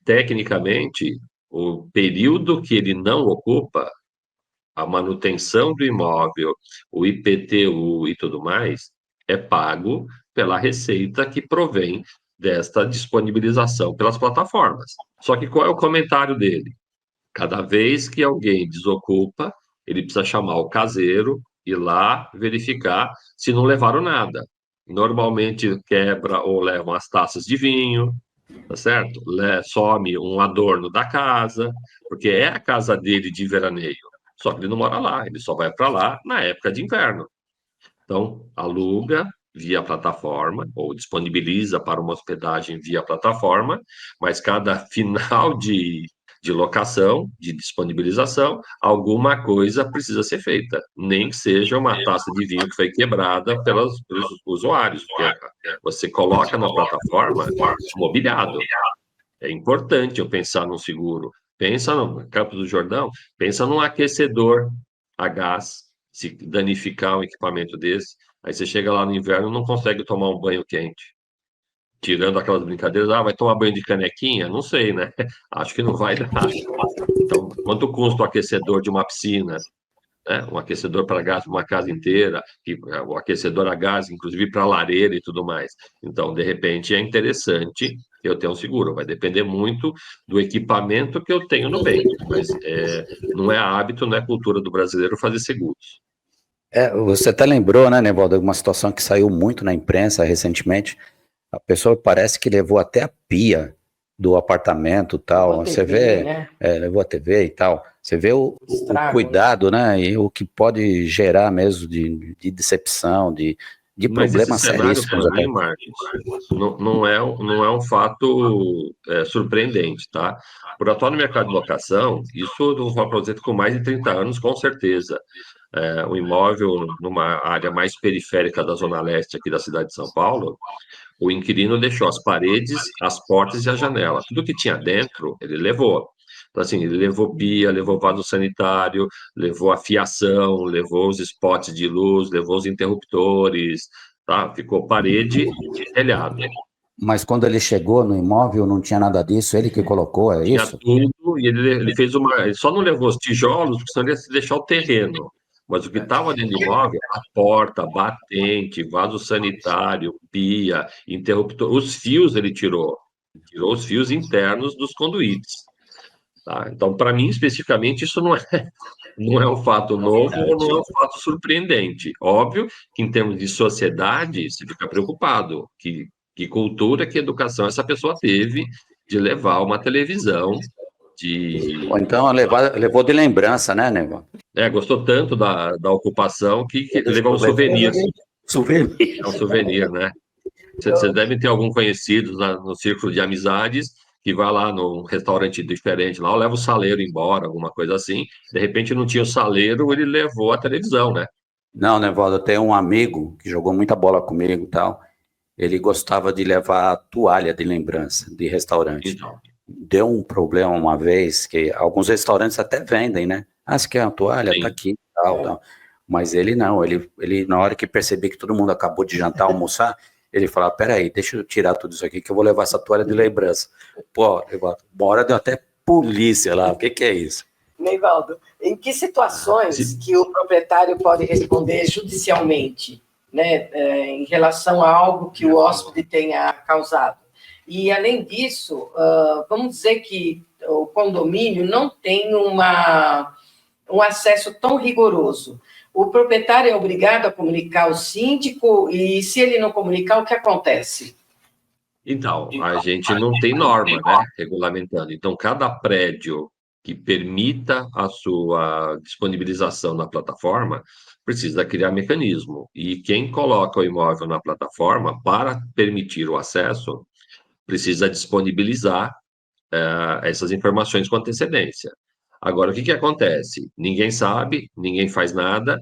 Tecnicamente, o período que ele não ocupa, a manutenção do imóvel, o IPTU e tudo mais, é pago pela receita que provém desta disponibilização pelas plataformas. Só que qual é o comentário dele? Cada vez que alguém desocupa, ele precisa chamar o caseiro, ir lá verificar se não levaram nada. Normalmente quebra ou levam as taças de vinho, tá certo? Some um adorno da casa, porque é a casa dele de veraneio. Só que ele não mora lá, ele só vai para lá na época de inverno. Então, aluga via plataforma, ou disponibiliza para uma hospedagem via plataforma, mas cada final de locação, de disponibilização, alguma coisa precisa ser feita. Nem que seja uma taça de vinho que foi quebrada pelos usuários, porque você coloca na plataforma mobiliado. É importante eu pensar num seguro. Pensa no Campos do Jordão, pensa num aquecedor a gás, se danificar um equipamento desse, aí você chega lá no inverno e não consegue tomar um banho quente. Tirando aquelas brincadeiras, vai tomar banho de canequinha? Não sei, né? Acho que não vai dar. Então, quanto custa o aquecedor de uma piscina? né? Um aquecedor para gás para uma casa inteira, o aquecedor a gás, inclusive para lareira e tudo mais. Então, de repente, é interessante eu ter um seguro. Vai depender muito do equipamento que eu tenho no bem, mas não é hábito, não é cultura do brasileiro fazer seguros. Você até lembrou, né, Nevaldo, uma situação que saiu muito na imprensa recentemente. A pessoa parece que levou até a pia do apartamento e tal. Você vê, né? Levou a TV e tal. Você vê o cuidado, né? E o que pode gerar mesmo de decepção, de problemas cenário, seríssimos. para mim, Marcos, não é um fato surpreendente, tá? Por atuar no mercado de locação, isso eu vou falar para você com mais de 30 anos, com certeza. Um imóvel numa área mais periférica da Zona Leste aqui da cidade de São Paulo, o inquilino deixou as paredes, as portas e a janela. Tudo que tinha dentro, ele levou. Então, assim, ele levou pia, levou vaso sanitário, levou a fiação, levou os spots de luz, levou os interruptores, tá? Ficou parede e telhado. Mas quando ele chegou no imóvel, não tinha nada disso, ele que colocou, é Tinha isso? tudo, e ele fez ele só não levou os tijolos, porque senão ele ia se deixar o terreno. Mas o que estava dentro do imóvel, a porta, batente, vaso sanitário, pia, interruptor, os fios ele tirou os fios internos dos conduítes. Tá? Então, para mim, especificamente, isso não é um fato novo ou não é um fato surpreendente. Óbvio que, em termos de sociedade, você fica preocupado. Que cultura, que educação essa pessoa teve de levar uma televisão, Ou então levou de lembrança, né, Nevaldo? Gostou tanto da ocupação que levou um souvenir. Souvenir. É um souvenir, né? Vocês devem ter algum conhecido no círculo de amizades que vai lá num restaurante diferente lá, ou leva o saleiro embora, alguma coisa assim. De repente não tinha o saleiro, ele levou a televisão, né? Não, Nevaldo, eu tenho um amigo que jogou muita bola comigo e tal. Ele gostava de levar toalha de lembrança de restaurante. Então, Deu um problema uma vez, que alguns restaurantes até vendem, né? Ah, você quer uma toalha? sim. Tá aqui, tal. Mas ele não, ele na hora que percebi que todo mundo acabou de jantar, almoçar, ele falou, peraí, deixa eu tirar tudo isso aqui, que eu vou levar essa toalha de lembrança. Pô, uma hora deu até polícia lá, o que é isso? Neivaldo, em que situações que o proprietário pode responder judicialmente, né, em relação a algo que o hóspede tenha causado? E, além disso, vamos dizer que o condomínio não tem um acesso tão rigoroso. O proprietário é obrigado a comunicar ao síndico e, se ele não comunicar, o que acontece? Então, a gente não tem norma, né, regulamentando. Então, cada prédio que permita a sua disponibilização na plataforma precisa criar mecanismo. E quem coloca o imóvel na plataforma para permitir o acesso precisa disponibilizar essas informações com antecedência. Agora, o que acontece? Ninguém sabe, ninguém faz nada,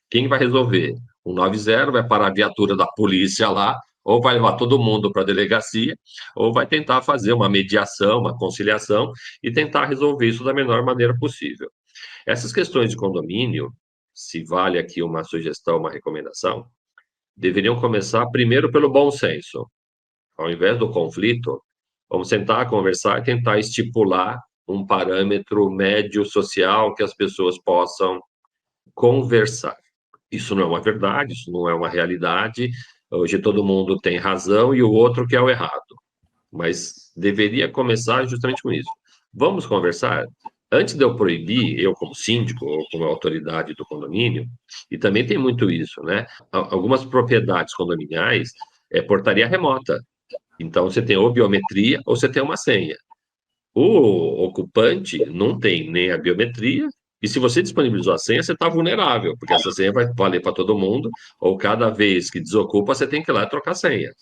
quem vai resolver? O 90 vai parar a viatura da polícia lá, ou vai levar todo mundo para a delegacia, ou vai tentar fazer uma mediação, uma conciliação e tentar resolver isso da menor maneira possível. Essas questões de condomínio, se vale aqui uma sugestão, uma recomendação, deveriam começar primeiro pelo bom senso. Ao invés do conflito, vamos sentar, conversar e tentar estipular um parâmetro médio social que as pessoas possam conversar. Isso não é uma verdade, isso não é uma realidade. Hoje todo mundo tem razão e o outro quer o errado. Mas deveria começar justamente com isso. Vamos conversar? Antes de eu proibir, eu como síndico ou como autoridade do condomínio, e também tem muito isso, né? Algumas propriedades condominiais é portaria remota. Então, você tem ou biometria ou você tem uma senha. O ocupante não tem nem a biometria, e se você disponibilizou a senha, você está vulnerável, porque essa senha vai valer para todo mundo, ou cada vez que desocupa, você tem que ir lá trocar a senha.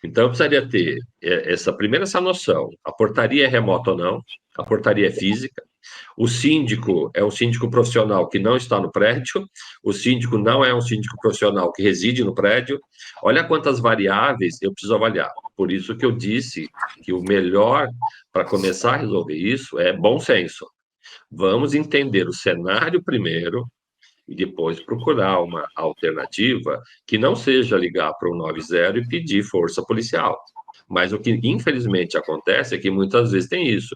Então, eu precisaria ter essa noção. A portaria é remota ou não, a portaria é física. O síndico é um síndico profissional que não está no prédio, o síndico não é um síndico profissional que reside no prédio. Olha quantas variáveis eu preciso avaliar. Por isso que eu disse que o melhor para começar a resolver isso é bom senso. Vamos entender o cenário primeiro e depois procurar uma alternativa que não seja ligar para o 90 e pedir força policial. Mas o que infelizmente acontece é que muitas vezes tem isso.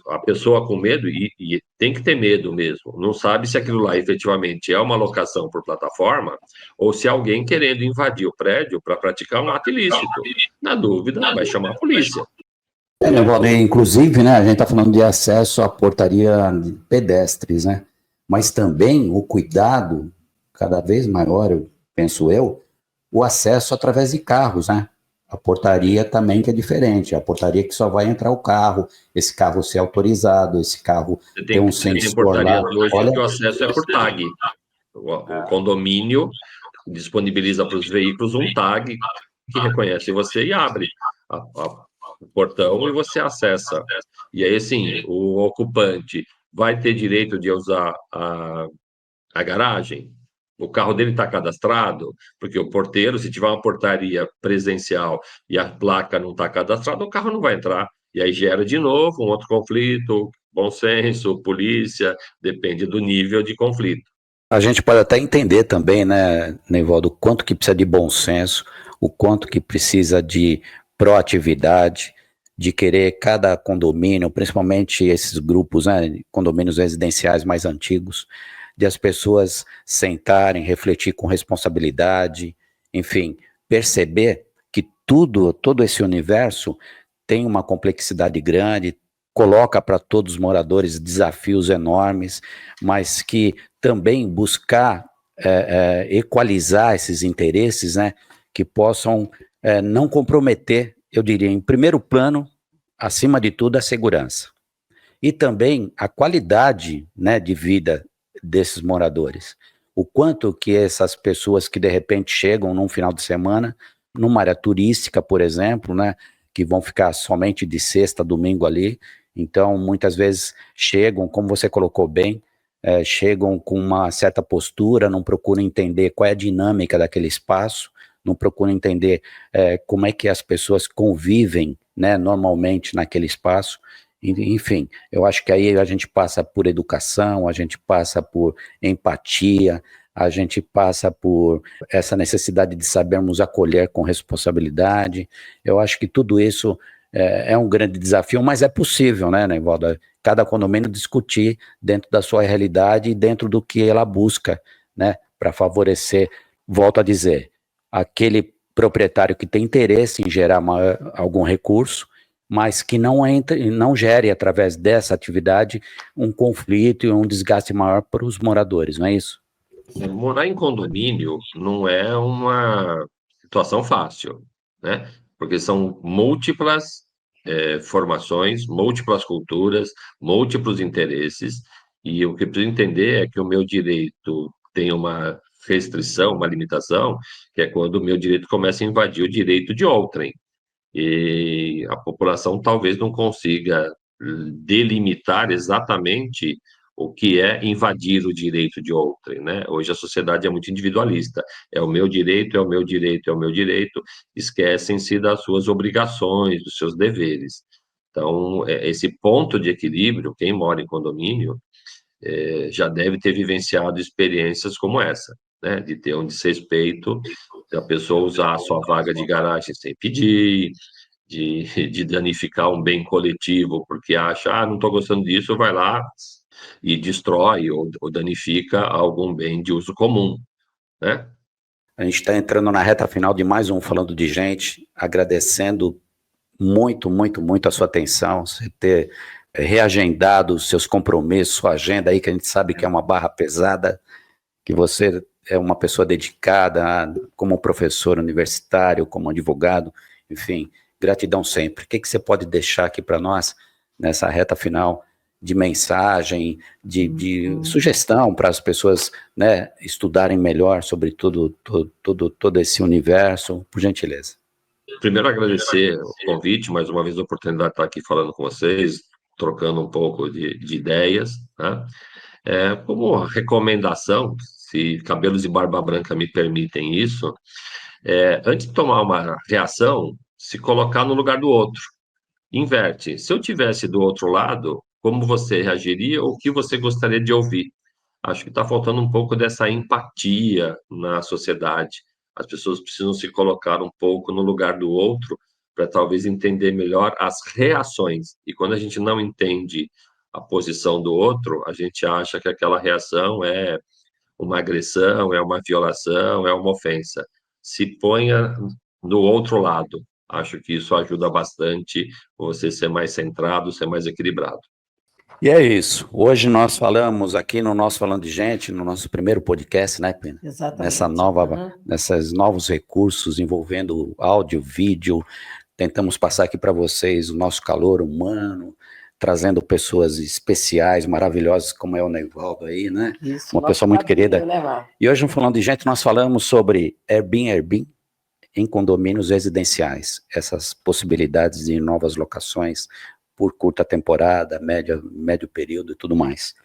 A pessoa com medo, e tem que ter medo mesmo, não sabe se aquilo lá efetivamente é uma locação por plataforma ou se é alguém querendo invadir o prédio para praticar um ato ilícito. Na dúvida, vai chamar a polícia. Nevaldo, inclusive, né, a gente está falando de acesso à portaria de pedestres, né? Mas também o cuidado cada vez maior, penso eu, o acesso através de carros, né? A portaria também que é diferente, a portaria que só vai entrar o carro, esse carro ser autorizado, esse carro ter um sensor lá. Hoje que o acesso é por tag. O condomínio disponibiliza para os veículos um tag que reconhece você e abre o portão e você acessa. E aí, assim, o ocupante vai ter direito de usar a garagem? O carro dele está cadastrado? Porque o porteiro, se tiver uma portaria presencial e a placa não está cadastrada, o carro não vai entrar. E aí gera de novo um outro conflito, bom senso, polícia, depende do nível de conflito. A gente pode até entender também, né, Neivaldo, o quanto que precisa de bom senso, o quanto que precisa de proatividade, de querer cada condomínio, principalmente esses grupos, né, condomínios residenciais mais antigos, de as pessoas sentarem, refletir com responsabilidade, enfim, perceber que todo esse universo tem uma complexidade grande, coloca para todos os moradores desafios enormes, mas que também buscar equalizar esses interesses, né, que possam não comprometer, eu diria, em primeiro plano, acima de tudo, a segurança. E também a qualidade, né, de vida desses moradores. O quanto que essas pessoas que de repente chegam num final de semana, numa área turística, por exemplo, né, que vão ficar somente de sexta a domingo ali, então muitas vezes chegam, como você colocou bem, chegam com uma certa postura, não procuram entender qual é a dinâmica daquele espaço, não procuram entender como é que as pessoas convivem, né, normalmente naquele espaço. Enfim, eu acho que aí a gente passa por educação, a gente passa por empatia, a gente passa por essa necessidade de sabermos acolher com responsabilidade. Eu acho que tudo isso é um grande desafio, mas é possível, né, Neivaldo? Cada condomínio discutir dentro da sua realidade e dentro do que ela busca, né, para favorecer, volto a dizer, aquele proprietário que tem interesse em gerar algum recurso, mas que não gere, através dessa atividade, um conflito e um desgaste maior para os moradores, não é isso? Morar em condomínio não é uma situação fácil, né? Porque são múltiplas formações, múltiplas culturas, múltiplos interesses, e o que eu preciso entender é que o meu direito tem uma restrição, uma limitação, que é quando o meu direito começa a invadir o direito de outrem. E a população talvez não consiga delimitar exatamente o que é invadir o direito de outrem, né? Hoje a sociedade é muito individualista. É o meu direito, é o meu direito, é o meu direito. Esquecem-se das suas obrigações, dos seus deveres. Então, esse ponto de equilíbrio, quem mora em condomínio, já deve ter vivenciado experiências como essa, né? De ter um desrespeito, da pessoa usar a sua vaga de garagem sem pedir, de danificar um bem coletivo, porque acha, não estou gostando disso, vai lá e destrói ou danifica algum bem de uso comum, né? A gente está entrando na reta final de mais um Falando de Gente, agradecendo muito, muito, muito a sua atenção, você ter reagendado os seus compromissos, sua agenda aí, que a gente sabe que é uma barra pesada, que você é uma pessoa dedicada como professor universitário, como advogado, enfim, gratidão sempre. O que você pode deixar aqui para nós, nessa reta final, de mensagem, de sugestão para as pessoas, né, estudarem melhor sobre todo esse universo, por gentileza? Primeiro, agradecer o convite, mais uma vez a oportunidade de estar aqui falando com vocês, trocando um pouco de ideias, né? Como recomendação, se Cabelos e Barba Branca me permitem isso, antes de tomar uma reação, se colocar no lugar do outro. Inverte. Se eu tivesse do outro lado, como você reagiria ou o que você gostaria de ouvir? Acho que está faltando um pouco dessa empatia na sociedade. As pessoas precisam se colocar um pouco no lugar do outro para talvez entender melhor as reações. E quando a gente não entende a posição do outro, a gente acha que aquela reação é uma agressão, é uma violação, é uma ofensa. Se ponha do outro lado. Acho que isso ajuda bastante você ser mais centrado, ser mais equilibrado. E é isso. Hoje nós falamos aqui no nosso Falando de Gente, no nosso primeiro podcast, né, Pina? Exatamente. Nesses novos recursos envolvendo áudio, vídeo. Tentamos passar aqui para vocês o nosso calor humano, trazendo pessoas especiais, maravilhosas, como é o Neivaldo aí, né? Isso, uma pessoa muito querida. Né, e hoje, no Falando de Gente, nós falamos sobre Airbnb em condomínios residenciais. Essas possibilidades de novas locações por curta temporada, médio período e tudo mais.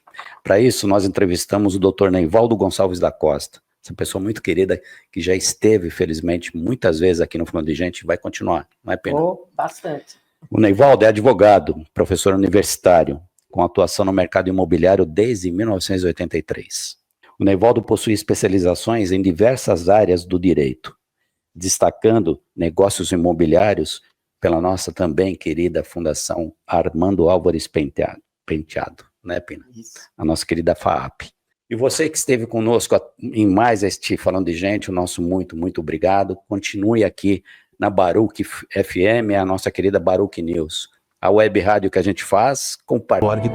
Para isso, nós entrevistamos o Dr. Neivaldo Gonçalves da Costa, essa pessoa muito querida, que já esteve, felizmente, muitas vezes aqui no Falando de Gente, vai continuar, não é pena? Bastante. O Neivaldo é advogado, professor universitário, com atuação no mercado imobiliário desde 1983. O Neivaldo possui especializações em diversas áreas do direito, destacando negócios imobiliários pela nossa também querida Fundação Armando Álvares Penteado, né, Pina? Isso. A nossa querida FAAP. E você que esteve conosco em mais este Falando de Gente, o nosso muito, muito obrigado. Continue aqui na Baruch FM, a nossa querida Baruch News. A web rádio que a gente faz, compartilhe.